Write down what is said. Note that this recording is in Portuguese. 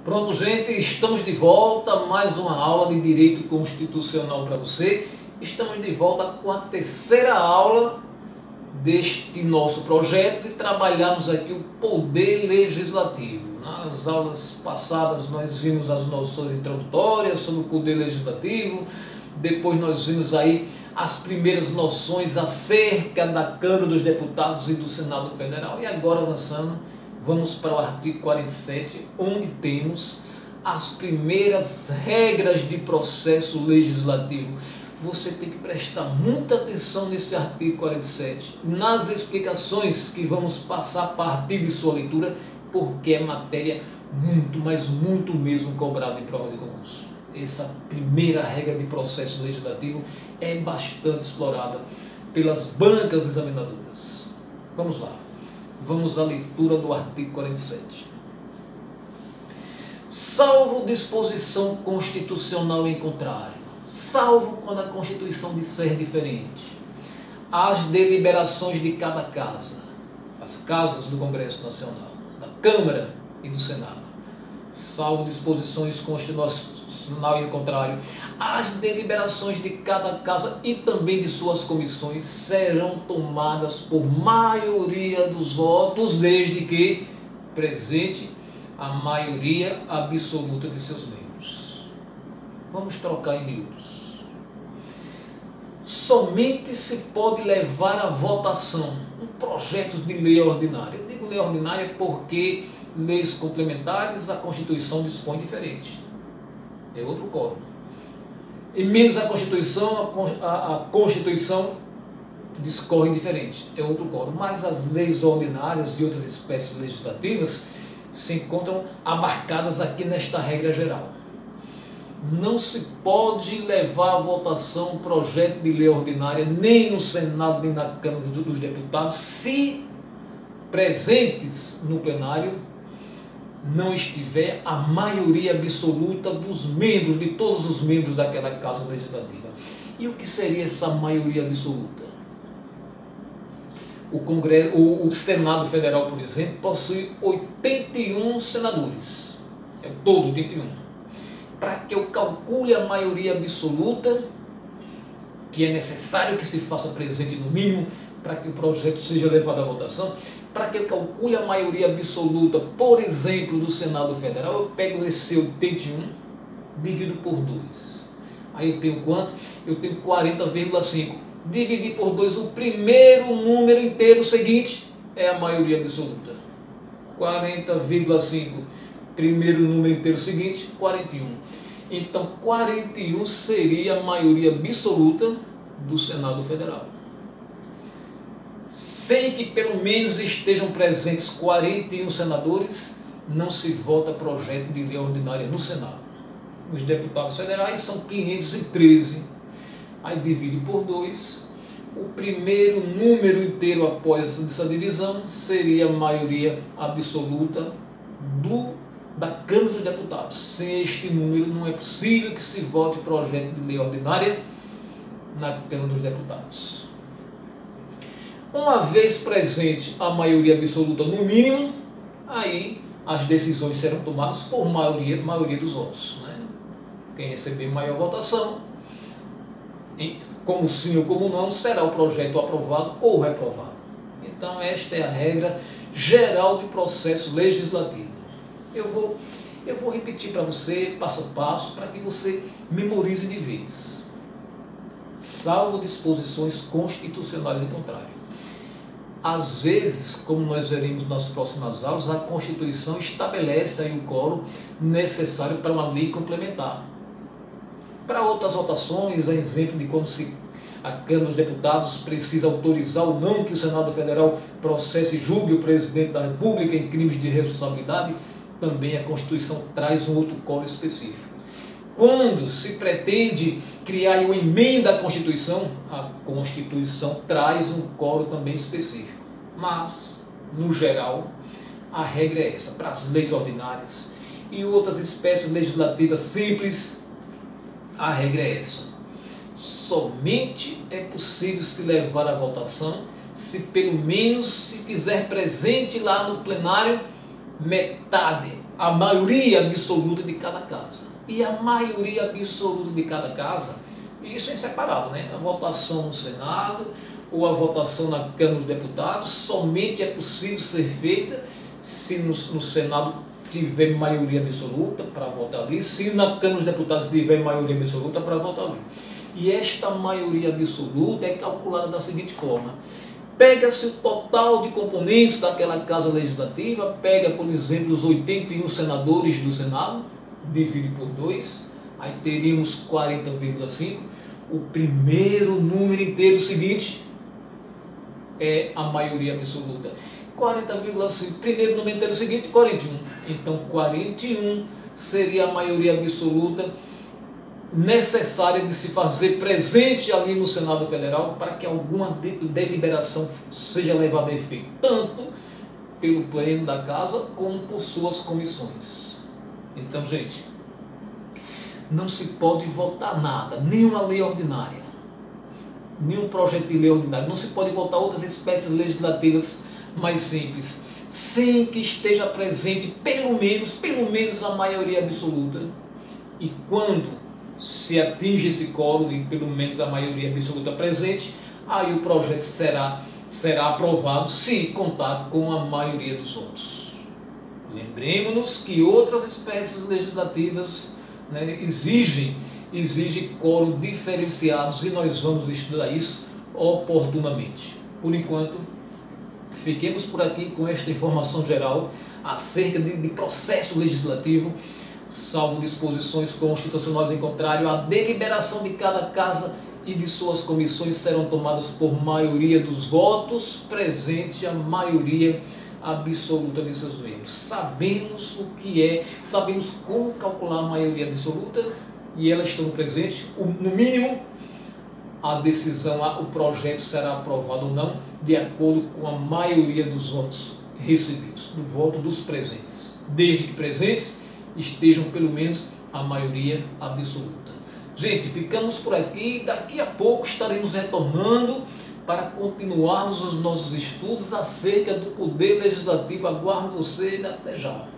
Pronto, gente, estamos de volta, mais uma aula de Direito Constitucional para você. Estamos de volta com a terceira aula deste nosso projeto de trabalharmos aqui o Poder Legislativo. Nas aulas passadas nós vimos as noções introdutórias sobre o Poder Legislativo, depois nós vimos aí as primeiras noções acerca da Câmara dos Deputados e do Senado Federal, e agora avançando, vamos para o artigo 47, onde temos as primeiras regras de processo legislativo. Você tem que prestar muita atenção nesse artigo 47, nas explicações que vamos passar a partir de sua leitura, porque é matéria muito, mas muito mesmo cobrada em prova de concurso. Essa primeira regra de processo legislativo é bastante explorada pelas bancas examinadoras. Vamos lá. Vamos à leitura do artigo 47. Salvo disposição constitucional em contrário, salvo quando a Constituição disser diferente, as deliberações de cada casa, as casas do Congresso Nacional, da Câmara e do Senado, salvo disposições constitucionais em contrário, as deliberações de cada casa e também de suas comissões serão tomadas por maioria dos votos, desde que presente a maioria absoluta de seus membros. Vamos trocar em miúdos. Somente se pode levar à votação um projeto de lei ordinária. Eu digo lei ordinária porque leis complementares a Constituição dispõe diferente. É outro código. Emendas à Constituição, a Constituição discorre diferente. É outro código. Mas as leis ordinárias e outras espécies legislativas se encontram abarcadas aqui nesta regra geral. Não se pode levar à votação um projeto de lei ordinária nem no Senado nem na Câmara dos Deputados se presentes no plenário não estiver a maioria absoluta dos membros, de todos os membros daquela casa legislativa. E o que seria essa maioria absoluta? O Senado Federal, por exemplo, possui 81 senadores. É o todo, 81. Para que eu calcule a maioria absoluta, que é necessário que se faça presente no mínimo, para que o projeto seja levado à votação, para que eu calcule a maioria absoluta, por exemplo, do Senado Federal, eu pego esse 81, divido por 2. Aí eu tenho quanto? Eu tenho 40,5. Dividir por 2 o primeiro número inteiro seguinte é a maioria absoluta. 40,5. Primeiro número inteiro seguinte, 41. Então, 41 seria a maioria absoluta do Senado Federal. Sem que pelo menos estejam presentes 41 senadores, não se vota projeto de lei ordinária no Senado. Os deputados federais são 513. Aí divide por 2. O primeiro número inteiro após essa divisão seria a maioria absoluta da Câmara dos Deputados. Sem este número não é possível que se vote projeto de lei ordinária na Câmara dos Deputados. Uma vez presente a maioria absoluta no mínimo, aí as decisões serão tomadas por maioria dos votos, né? Quem receber maior votação, como sim ou como não, será o projeto aprovado ou reprovado. Então esta é a regra geral de processo legislativo. Eu vou repetir para você, passo a passo, para que você memorize de vez. Salvo disposições constitucionais em contrário. Às vezes, como nós veremos nas próximas aulas, a Constituição estabelece aí o quórum necessário para uma lei complementar. Para outras votações, a exemplo de quando a Câmara dos Deputados precisa autorizar ou não que o Senado Federal processe e julgue o presidente da República em crimes de responsabilidade, também a Constituição traz um outro quórum específico. Quando se pretende criar uma emenda à Constituição, a Constituição traz um quórum também específico. Mas, no geral, a regra é essa. Para as leis ordinárias e outras espécies legislativas simples, a regra é essa. Somente é possível se levar à votação se pelo menos se fizer presente lá no plenário metade a maioria absoluta de cada casa. E a maioria absoluta de cada casa, isso é separado, né? A votação no Senado ou a votação na Câmara dos Deputados somente é possível ser feita se no Senado tiver maioria absoluta para votar ali, se na Câmara dos Deputados tiver maioria absoluta para votar ali. E esta maioria absoluta é calculada da seguinte forma: pega-se o total de componentes daquela casa legislativa, pega, por exemplo, os 81 senadores do Senado, divide por 2, aí teríamos 40,5. O primeiro número inteiro seguinte é a maioria absoluta. 40,5, primeiro número inteiro seguinte, 41. Então, 41 seria a maioria absoluta necessária de se fazer presente ali no Senado Federal para que alguma deliberação seja levada a efeito, tanto pelo pleno da casa como por suas comissões. Então, gente, não se pode votar nada, nenhuma lei ordinária, nenhum projeto de lei ordinário, não se pode votar outras espécies legislativas mais simples, sem que esteja presente pelo menos a maioria absoluta. E quando se atinge esse quórum e pelo menos a maioria absoluta presente, aí o projeto será aprovado se contar com a maioria dos votos. Lembremos-nos que outras espécies legislativas, né, exigem quórum diferenciados e nós vamos estudar isso oportunamente. Por enquanto, fiquemos por aqui com esta informação geral acerca de processo legislativo. Salvo disposições constitucionais em contrário, a deliberação de cada casa e de suas comissões serão tomadas por maioria dos votos, presente a maioria absoluta de seus membros. Sabemos o que é, sabemos como calcular a maioria absoluta e elas estão presentes. No mínimo, a decisão, o projeto será aprovado ou não, de acordo com a maioria dos votos recebidos, do voto dos presentes, desde que presentes estejam pelo menos a maioria absoluta. Gente, ficamos por aqui, daqui a pouco estaremos retornando para continuarmos os nossos estudos acerca do poder legislativo. Aguardo você, até já.